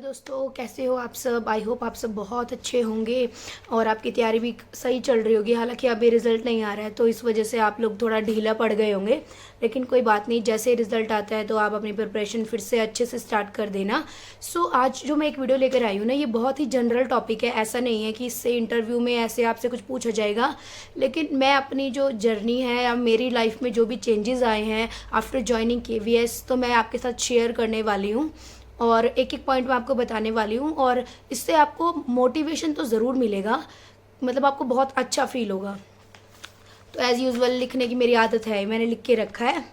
दोस्तों, कैसे हो आप सब। आई होप आप सब बहुत अच्छे होंगे और आपकी तैयारी भी सही चल रही होगी। हालांकि अभी रिज़ल्ट नहीं आ रहा है तो इस वजह से आप लोग थोड़ा ढीला पड़ गए होंगे, लेकिन कोई बात नहीं। जैसे रिज़ल्ट आता है तो आप अपनी प्रिपरेशन फिर से अच्छे से स्टार्ट कर देना। आज जो मैं एक वीडियो लेकर आई हूँ ना, ये बहुत ही जनरल टॉपिक है। ऐसा नहीं है कि इससे इंटरव्यू में ऐसे आपसे कुछ पूछा जाएगा, लेकिन मैं अपनी जो जर्नी है या मेरी लाइफ में जो भी चेंजेस आए हैं आफ्टर ज्वाइनिंग KVS, तो मैं आपके साथ शेयर करने वाली हूँ और एक एक पॉइंट मैं आपको बताने वाली हूँ। और इससे आपको मोटिवेशन तो ज़रूर मिलेगा, मतलब आपको बहुत अच्छा फील होगा। तो एज़ यूजुअल लिखने की मेरी आदत है, मैंने लिख के रखा है।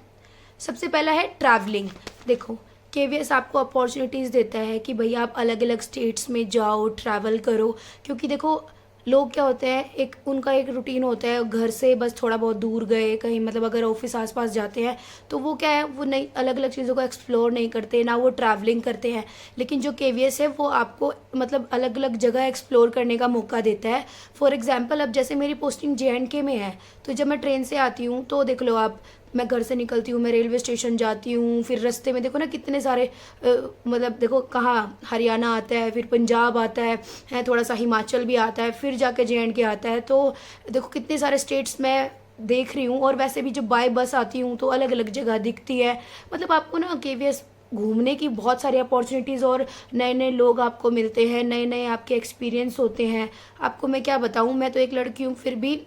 सबसे पहला है ट्रैवलिंग। देखो, KVS आपको अपॉर्चुनिटीज़ देता है कि भैया आप अलग अलग स्टेट्स में जाओ, ट्रैवल करो। क्योंकि देखो, लोग क्या होते हैं, एक उनका एक रूटीन होता है, घर से बस थोड़ा बहुत दूर गए कहीं, मतलब अगर ऑफिस आसपास जाते हैं तो वो क्या है, वो नई अलग अलग चीज़ों को एक्सप्लोर नहीं करते, ना वो ट्रैवलिंग करते हैं। लेकिन जो KVS है वो आपको मतलब अलग अलग जगह एक्सप्लोर करने का मौका देता है। फॉर एग्जाम्पल, अब जैसे मेरी पोस्टिंग JNK में है, तो जब मैं ट्रेन से आती हूँ तो देख लो आप, मैं घर से निकलती हूँ, मैं रेलवे स्टेशन जाती हूँ, फिर रास्ते में देखो ना कितने सारे मतलब देखो कहाँ हरियाणा आता है, फिर पंजाब आता है थोड़ा सा हिमाचल भी आता है, फिर जाके JNK आता है। तो देखो कितने सारे स्टेट्स मैं देख रही हूँ। और वैसे भी जब बाय बस आती हूँ तो अलग अलग जगह दिखती है। मतलब आपको ना KVS घूमने की बहुत सारी अपॉर्चुनिटीज़ और नए नए लोग आपको मिलते हैं, नए नए आपके एक्सपीरियंस होते हैं। आपको मैं क्या बताऊँ, मैं तो एक लड़की हूँ, फिर भी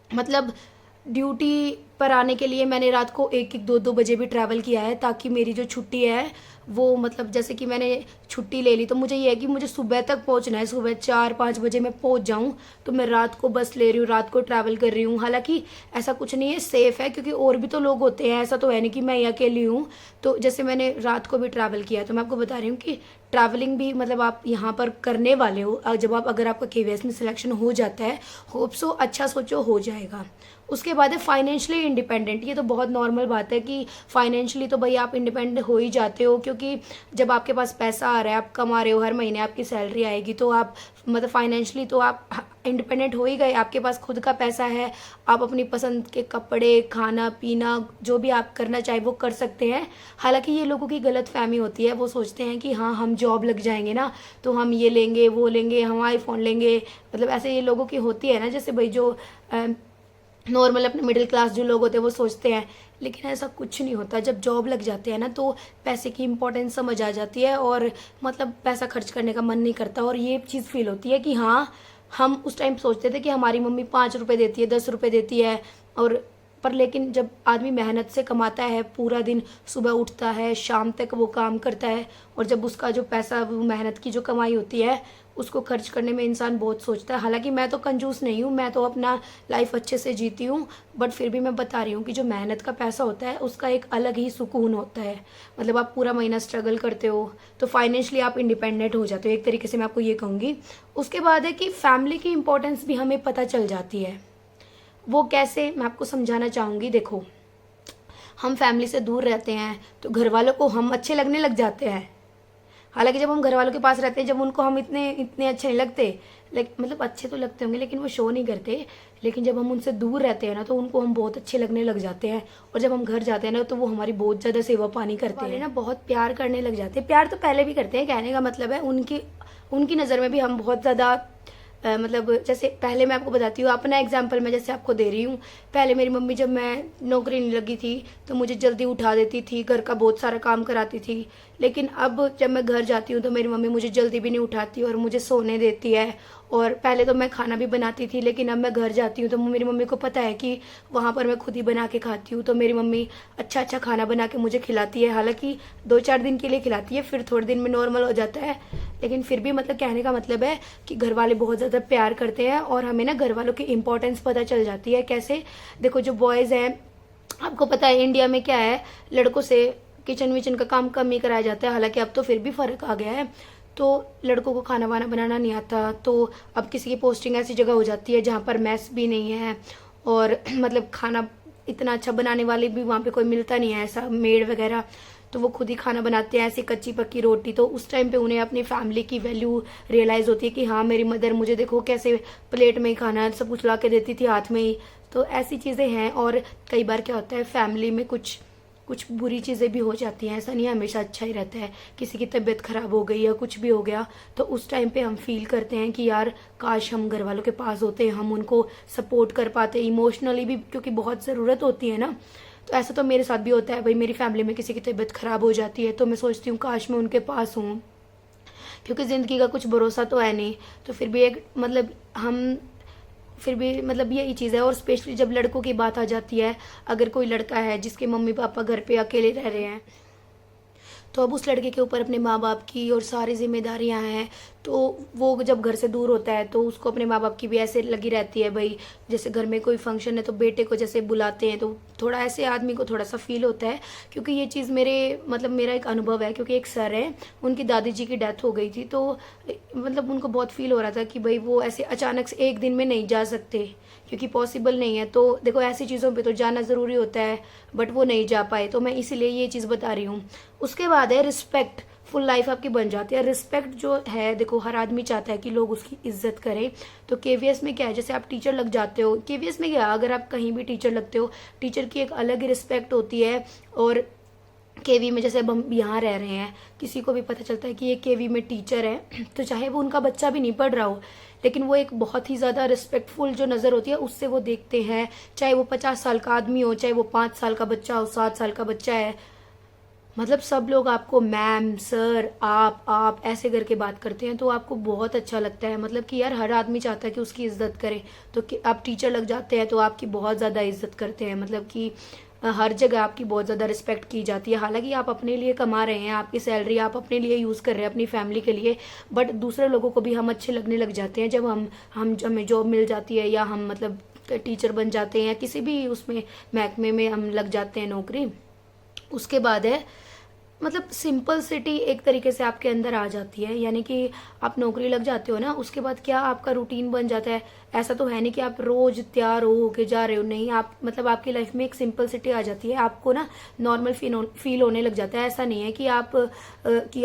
मतलब ड्यूटी पर आने के लिए मैंने रात को 1-1 2-2 बजे भी ट्रैवल किया है, ताकि मेरी जो छुट्टी है वो, मतलब जैसे कि मैंने छुट्टी ले ली तो मुझे ये है कि मुझे सुबह तक पहुंचना है, सुबह 4-5 बजे मैं पहुंच जाऊं। तो मैं रात को बस ले रही हूँ, रात को ट्रैवल कर रही हूँ। हालांकि ऐसा कुछ नहीं है, सेफ़ है, क्योंकि और भी तो लोग होते हैं, ऐसा तो है नहीं कि मैं ही अकेली हूँ। तो जैसे मैंने रात को भी ट्रैवल किया, तो मैं आपको बता रही हूँ कि ट्रैवलिंग भी मतलब आप यहाँ पर करने वाले हो, जब आप अगर आपका KVS में सिलेक्शन हो जाता है, होप सो अच्छा सोचो हो जाएगा। उसके बाद है फाइनेंशियली इंडिपेंडेंट। ये तो बहुत नॉर्मल बात है कि फाइनेंशियली तो भाई आप इंडिपेंडेंट हो ही जाते हो, क्योंकि जब आपके पास पैसा आ रहा है, आप कमा रहे हो, हर महीने आपकी सैलरी आएगी, तो आप मतलब फाइनेंशियली तो आप इंडिपेंडेंट हो ही गए। आपके पास खुद का पैसा है, आप अपनी पसंद के कपड़े, खाना पीना जो भी आप करना चाहे वो कर सकते हैं। हालांकि ये लोगों की गलत फहमी होती है, वो सोचते हैं कि हाँ हम जॉब लग जाएंगे ना तो हम ये लेंगे वो लेंगे, हम iPhone लेंगे। मतलब ऐसे ये लोगों की होती है ना, जैसे भाई जो नॉर्मल अपने मिडिल क्लास जो लोग होते हैं वो सोचते हैं। लेकिन ऐसा कुछ नहीं होता। जब जॉब लग जाते हैं ना तो पैसे की इंपॉर्टेंस समझ आ जाती है और मतलब पैसा खर्च करने का मन नहीं करता। और ये चीज़ फील होती है कि हाँ, हम उस टाइम सोचते थे कि हमारी मम्मी 5 रुपये देती है, 10 रुपये देती है, और पर लेकिन जब आदमी मेहनत से कमाता है, पूरा दिन सुबह उठता है शाम तक वो काम करता है, और जब उसका जो पैसा, वो मेहनत की जो कमाई होती है, उसको खर्च करने में इंसान बहुत सोचता है। हालांकि मैं तो कंजूस नहीं हूँ, मैं तो अपना लाइफ अच्छे से जीती हूँ, बट फिर भी मैं बता रही हूँ कि जो मेहनत का पैसा होता है उसका एक अलग ही सुकून होता है। मतलब आप पूरा महीना स्ट्रगल करते हो तो फाइनेंशियली आप इंडिपेंडेंट हो जाते हो, एक तरीके से मैं आपको ये कहूँगी। उसके बाद है कि फैमिली की इंपॉर्टेंस भी हमें पता चल जाती है। वो कैसे, मैं आपको समझाना चाहूँगी। देखो, हम फैमिली से दूर रहते हैं तो घर वालों को हम अच्छे लगने लग जाते हैं। हालांकि जब हम घर वालों के पास रहते हैं, जब उनको हम इतने इतने अच्छे नहीं लगते, लेकिन मतलब अच्छे तो लगते होंगे लेकिन वो शो नहीं करते। लेकिन जब हम उनसे दूर रहते हैं ना तो उनको हम बहुत अच्छे लगने लग जाते हैं। और जब हम घर जाते हैं ना तो वो हमारी बहुत ज़्यादा सेवा पानी करते हैं ना, बहुत प्यार करने लग जाते हैं। प्यार तो पहले भी करते हैं, कहने का मतलब है उनकी उनकी नज़र में भी हम बहुत ज़्यादा मतलब जैसे पहले मैं आपको बताती हूँ, अपना एग्जांपल मैं जैसे आपको दे रही हूँ। पहले मेरी मम्मी, जब मैं नौकरी नहीं लगी थी तो मुझे जल्दी उठा देती थी, घर का बहुत सारा काम कराती थी। लेकिन अब जब मैं घर जाती हूँ तो मेरी मम्मी मुझे जल्दी भी नहीं उठाती और मुझे सोने देती है। और पहले तो मैं खाना भी बनाती थी, लेकिन अब मैं घर जाती हूँ तो मेरी मम्मी को पता है कि वहाँ पर मैं खुद ही बना के खाती हूँ, तो मेरी मम्मी अच्छा अच्छा खाना बना के मुझे खिलाती है। हालांकि 2-4 दिन के लिए खिलाती है, फिर थोड़े दिन में नॉर्मल हो जाता है। लेकिन फिर भी मतलब कहने का मतलब है कि घर वाले बहुत ज़्यादा प्यार करते हैं और हमें ना घर वालों की इंपॉर्टेंस पता चल जाती है। कैसे, देखो जो बॉयज़ हैं, आपको पता है इंडिया में क्या है, लड़कों से किचन विचन का काम कम ही कराया जाता है। हालांकि अब तो फिर भी फ़र्क आ गया है। तो लड़कों को खाना वाना बनाना नहीं आता, तो अब किसी की पोस्टिंग ऐसी जगह हो जाती है जहाँ पर मैस भी नहीं है, और मतलब खाना इतना अच्छा बनाने वाले भी वहाँ पे कोई मिलता नहीं है, ऐसा मेड वगैरह। तो वो खुद ही खाना बनाते हैं, ऐसी कच्ची पक्की रोटी। तो उस टाइम पे उन्हें अपनी फैमिली की वैल्यू रियलाइज़ होती है कि हाँ, मेरी मदर मुझे देखो कैसे प्लेट में ही खाना सब कुछ ला के देती थी, हाथ में ही। तो ऐसी चीज़ें हैं। और कई बार क्या होता है, फैमिली में कुछ कुछ बुरी चीज़ें भी हो जाती हैं, ऐसा नहीं है हमेशा अच्छा ही रहता है। किसी की तबीयत ख़राब हो गई या कुछ भी हो गया तो उस टाइम पे हम फील करते हैं कि यार काश हम घर वालों के पास होते, हम उनको सपोर्ट कर पाते इमोशनली भी, क्योंकि बहुत ज़रूरत होती है ना। तो ऐसा तो मेरे साथ भी होता है भाई, मेरी फैमिली में किसी की तबीयत ख़राब हो जाती है तो मैं सोचती हूँ काश मैं उनके पास हूँ, क्योंकि ज़िंदगी का कुछ भरोसा तो है नहीं। तो फिर भी एक मतलब हम फिर भी मतलब यही चीज़ है। और स्पेशली जब लड़कों की बात आ जाती है, अगर कोई लड़का है जिसके मम्मी पापा घर पे अकेले रह रहे हैं, तो अब उस लड़के के ऊपर अपने माँ बाप की और सारी जिम्मेदारियाँ हैं। तो वो जब घर से दूर होता है तो उसको अपने माँ बाप की भी ऐसे लगी रहती है भाई, जैसे घर में कोई फंक्शन है तो बेटे को जैसे बुलाते हैं, तो थोड़ा ऐसे आदमी को थोड़ा सा फील होता है। क्योंकि ये चीज़ मेरा एक अनुभव है, क्योंकि एक सर है, उनकी दादी जी की डेथ हो गई थी, तो मतलब उनको बहुत फील हो रहा था कि भाई वो ऐसे अचानक से एक दिन में नहीं जा सकते, क्योंकि पॉसिबल नहीं है। तो देखो ऐसी चीज़ों पे तो जाना ज़रूरी होता है, बट वो नहीं जा पाए, तो मैं इसीलिए ये चीज़ बता रही हूँ। उसके बाद है रिस्पेक्ट, फुल लाइफ आपकी बन जाती है। रिस्पेक्ट जो है देखो, हर आदमी चाहता है कि लोग उसकी इज्जत करें। तो केवीएस में क्या है, जैसे आप टीचर लग जाते हो, केवीएस में क्या, अगर आप कहीं भी टीचर लगते हो, टीचर की एक अलग ही रिस्पेक्ट होती है। और केवी में जैसे अब हम यहाँ रह रहे हैं, किसी को भी पता चलता है कि ये केवी में टीचर है, तो चाहे वो उनका बच्चा भी नहीं पढ़ रहा हो, लेकिन वो एक बहुत ही ज़्यादा रिस्पेक्टफुल जो नज़र होती है उससे वो देखते हैं। चाहे वो 50 साल का आदमी हो, चाहे वो 5 साल का बच्चा हो, 7 साल का बच्चा है, मतलब सब लोग आपको मैम, सर, आप ऐसे करके बात करते हैं, तो आपको बहुत अच्छा लगता है। मतलब कि यार हर आदमी चाहता है कि उसकी इज्जत करे। तो कि आप टीचर लग जाते हैं तो आपकी बहुत ज़्यादा इज्जत करते हैं, मतलब कि हर जगह आपकी बहुत ज़्यादा रिस्पेक्ट की जाती है। हालांकि आप अपने लिए कमा रहे हैं, आपकी सैलरी आप अपने लिए यूज़ कर रहे हैं अपनी फैमिली के लिए, बट दूसरे लोगों को भी हम अच्छे लगने लग जाते हैं जब हमें जॉब मिल जाती है, या हम मतलब टीचर बन जाते हैं, या किसी भी उसमें महकमे में हम लग जाते हैं नौकरी। उसके बाद है मतलब सिंपल सिटी एक तरीके से आपके अंदर आ जाती है, यानी कि आप नौकरी लग जाते हो ना, उसके बाद क्या आपका रूटीन बन जाता है। ऐसा तो है नहीं कि आप रोज तैयार हो के जा रहे हो, नहीं, आप मतलब आपकी लाइफ में एक सिंपल सिटी आ जाती है, आपको ना नॉर्मल फील होने लग जाता है। ऐसा नहीं है कि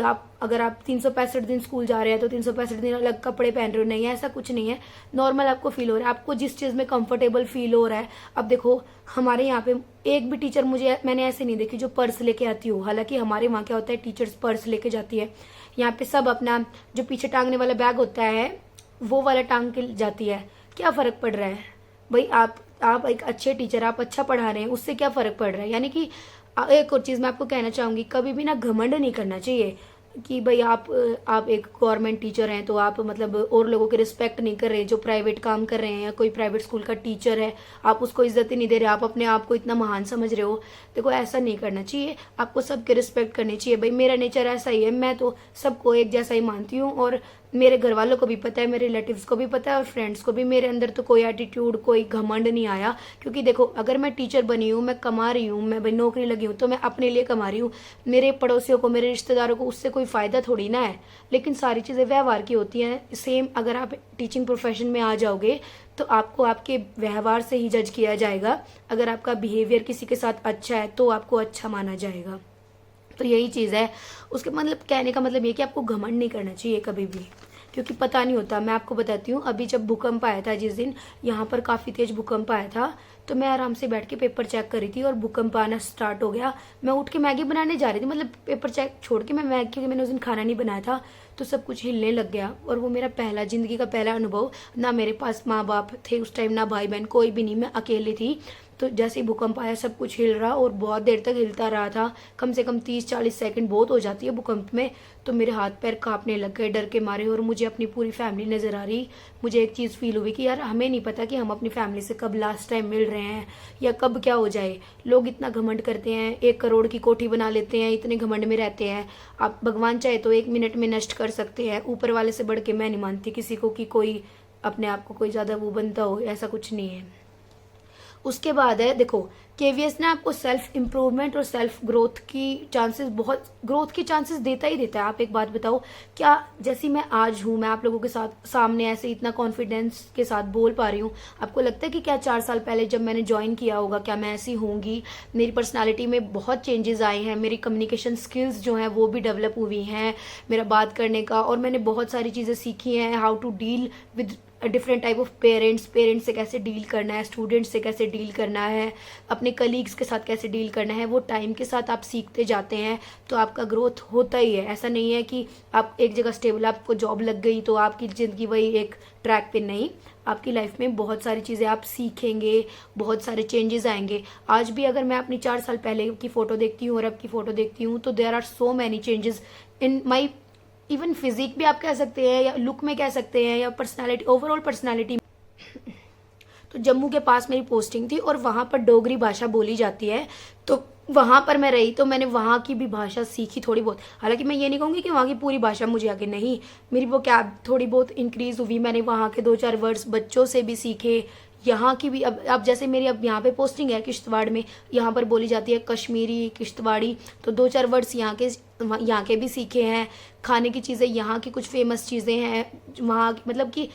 आप अगर आप 365 दिन स्कूल जा रहे हैं तो 365 दिन अलग कपड़े पहन रहे हो, नहीं, ऐसा कुछ नहीं है। नॉर्मल आपको फील हो रहा है, आपको जिस चीज़ में कंफर्टेबल फील हो रहा है। अब देखो हमारे यहाँ पे एक भी टीचर मैंने ऐसे नहीं देखी जो पर्स लेके आती हो। हालांकि हमारे वहाँ क्या होता है, टीचर्स पर्स लेके जाती है, यहाँ पे सब अपना जो पीछे टांगने वाला बैग होता है वो वाला टांग के जाती है। क्या फर्क पड़ रहा है भाई, आप एक अच्छे टीचर, आप अच्छा पढ़ा रहे हैं, उससे क्या फर्क पड़ रहा है। यानी कि एक और चीज़ मैं आपको कहना चाहूँगी, कभी भी ना घमंड नहीं करना चाहिए कि भाई आप एक गवर्नमेंट टीचर हैं तो आप मतलब और लोगों की रिस्पेक्ट नहीं कर रहे, जो प्राइवेट काम कर रहे हैं, या कोई प्राइवेट स्कूल का टीचर है आप उसको इज्जत ही नहीं दे रहे, आप अपने आप को इतना महान समझ रहे हो। देखो ऐसा नहीं करना चाहिए, आपको सबके रिस्पेक्ट करनी चाहिए। भाई मेरा नेचर ऐसा ही है, मैं तो सबको एक जैसा ही मानती हूँ, और मेरे घर वालों को भी पता है, मेरे रिलेटिव्स को भी पता है, और फ्रेंड्स को भी। मेरे अंदर तो कोई एटीट्यूड, कोई घमंड नहीं आया, क्योंकि देखो अगर मैं टीचर बनी हूँ, मैं कमा रही हूँ, मैं भाई नौकरी लगी हूँ, तो मैं अपने लिए कमा रही हूँ। मेरे पड़ोसियों को, मेरे रिश्तेदारों को उससे कोई फायदा थोड़ी ना है। लेकिन सारी चीज़ें व्यवहार की होती हैं। सेम अगर आप टीचिंग प्रोफेशन में आ जाओगे तो आपको आपके व्यवहार से ही जज किया जाएगा। अगर आपका बिहेवियर किसी के साथ अच्छा है तो आपको अच्छा माना जाएगा। तो यही चीज़ है। उसके मतलब कहने का मतलब ये कि आपको घमंड नहीं करना चाहिए कभी भी, क्योंकि पता नहीं होता। मैं आपको बताती हूँ, अभी जब भूकंप आया था, जिस दिन यहाँ पर काफ़ी तेज भूकंप आया था, तो मैं आराम से बैठ के पेपर चेक कर रही थी और भूकंप आना स्टार्ट हो गया। मैं उठ के मैगी बनाने जा रही थी, मतलब पेपर चेक छोड़ के मैं मैगी, क्योंकि मैंने उस दिन खाना नहीं बनाया था, तो सब कुछ हिलने लग गया। और वो मेरा ज़िंदगी का पहला अनुभव। ना मेरे पास माँ बाप थे उस टाइम, ना भाई बहन, कोई भी नहीं, मैं अकेली थी। तो जैसे ही भूकंप आया सब कुछ हिल रहा, और बहुत देर तक हिलता रहा था, कम से कम 30-40 सेकंड बहुत हो जाती है भूकंप में। तो मेरे हाथ पैर कांपने लग गए डर के मारे, और मुझे अपनी पूरी फैमिली नज़र आ रही। मुझे एक चीज़ फील हुई कि यार हमें नहीं पता कि हम अपनी फैमिली से कब लास्ट टाइम मिल रहे हैं, या कब क्या हो जाए। लोग इतना घमंड करते हैं, 1 करोड़ की कोठी बना लेते हैं, इतने घमंड में रहते हैं। आप भगवान चाहे तो 1 मिनट में नष्ट कर सकते हैं। ऊपर वाले से बढ़ के मैं नहीं मानती किसी को कि कोई अपने आप को कोई ज़्यादा वो बनता हो, ऐसा कुछ नहीं है। उसके बाद है देखो, केवीएस ना आपको सेल्फ इम्प्रूवमेंट और सेल्फ ग्रोथ की चांसेस देता ही देता है। आप एक बात बताओ, क्या जैसी मैं आज हूँ, मैं आप लोगों के साथ सामने ऐसे इतना कॉन्फिडेंस के साथ बोल पा रही हूँ, आपको लगता है कि क्या 4 साल पहले जब मैंने ज्वाइन किया होगा क्या मैं ऐसी होंगी? मेरी पर्सनालिटी में बहुत चेंजेस आए हैं, मेरी कम्युनिकेशन स्किल्स जो हैं वो भी डेवलप हुई हैं, मेरा बात करने का, और मैंने बहुत सारी चीज़ें सीखी हैं, how to deal with different type of parents से कैसे डील करना है, स्टूडेंट्स से कैसे डील करना है, अपने कलीग्स के साथ कैसे डील करना है, वो टाइम के साथ आप सीखते जाते हैं तो आपका ग्रोथ होता ही है। ऐसा नहीं है कि आप एक जगह स्टेबल, आपको जॉब लग गई तो आपकी ज़िंदगी वही एक ट्रैक पे, नहीं, आपकी लाइफ में बहुत सारी चीज़ें आप सीखेंगे, बहुत सारे चेंजेस आएंगे। आज भी अगर मैं अपनी 4 साल पहले की फ़ोटो देखती हूँ और अब की फ़ोटो देखती हूँ तो there are so many changes in my, even physique भी आप कह सकते हैं, या लुक में कह सकते हैं, या पर्सनालिटी, ओवरऑल पर्सनालिटी। तो जम्मू के पास मेरी पोस्टिंग थी और वहाँ पर डोगरी भाषा बोली जाती है, तो वहाँ पर मैं रही तो मैंने वहाँ की भी भाषा सीखी थोड़ी बहुत। हालांकि मैं ये नहीं कहूँगी कि वहाँ की पूरी भाषा मुझे आगे, नहीं, मेरी वो क्या थोड़ी बहुत इंक्रीज़ हुई। मैंने वहाँ के 2-4 वर्ड्स बच्चों से भी सीखे, यहाँ की भी। अब जैसे मेरी अब यहाँ पे पोस्टिंग है किश्तवाड़ में, यहाँ पर बोली जाती है कश्मीरी, किश्तवाड़ी, तो 2-4 वर्ड्स यहाँ के भी सीखे हैं। खाने की चीज़ें, यहाँ की कुछ फेमस चीज़ें हैं वहाँ की, मतलब कि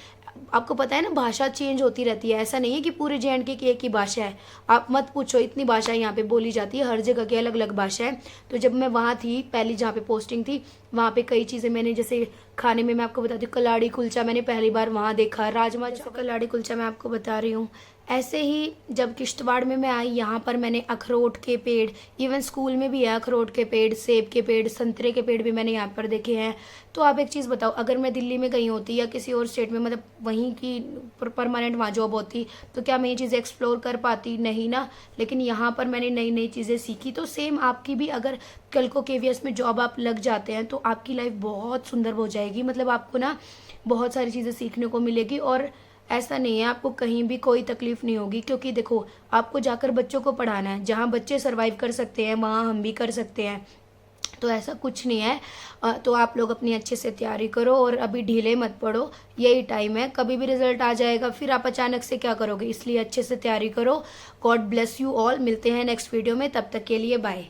आपको पता है ना, भाषा चेंज होती रहती है। ऐसा नहीं है कि पूरे JNK की एक ही भाषा है, आप मत पूछो, इतनी भाषा यहाँ पे बोली जाती है, हर जगह की अलग अलग भाषा है। तो जब मैं वहाँ थी पहली, जहाँ पे पोस्टिंग थी, वहाँ पे कई चीज़ें मैंने, जैसे खाने में मैं आपको बताती हूँ, कलाड़ी कुलचा मैंने पहली बार वहाँ देखा, राजमा, कलाड़ी कुलचा मैं आपको बता रही हूँ। ऐसे ही जब किश्तवाड़ में मैं आई, यहाँ पर मैंने अखरोट के पेड़, इवन स्कूल में भी है अखरोट के पेड़, सेब के पेड़, संतरे के पेड़ भी मैंने यहाँ पर देखे हैं। तो आप एक चीज़ बताओ, अगर मैं दिल्ली में गई होती या किसी और स्टेट में, मतलब वहीं की परमानेंट वहाँ जॉब होती, तो क्या मैं ये चीज़ें एक्सप्लोर कर पाती? नहीं ना। लेकिन यहाँ पर मैंने नई नई चीज़ें सीखी। तो सेम आपकी भी, अगर कल को KVS में जॉब आप लग जाते हैं तो आपकी लाइफ बहुत सुंदर हो जाएगी। मतलब आपको ना बहुत सारी चीज़ें सीखने को मिलेगी, और ऐसा नहीं है आपको कहीं भी कोई तकलीफ नहीं होगी, क्योंकि देखो, आपको जाकर बच्चों को पढ़ाना है। जहाँ बच्चे सर्वाइव कर सकते हैं वहाँ हम भी कर सकते हैं, तो ऐसा कुछ नहीं है। तो आप लोग अपनी अच्छे से तैयारी करो और अभी ढीले मत पड़ो, यही टाइम है। कभी भी रिजल्ट आ जाएगा, फिर आप अचानक से क्या करोगे, इसलिए अच्छे से तैयारी करो। God bless you all. मिलते हैं नेक्स्ट वीडियो में, तब तक के लिए बाय।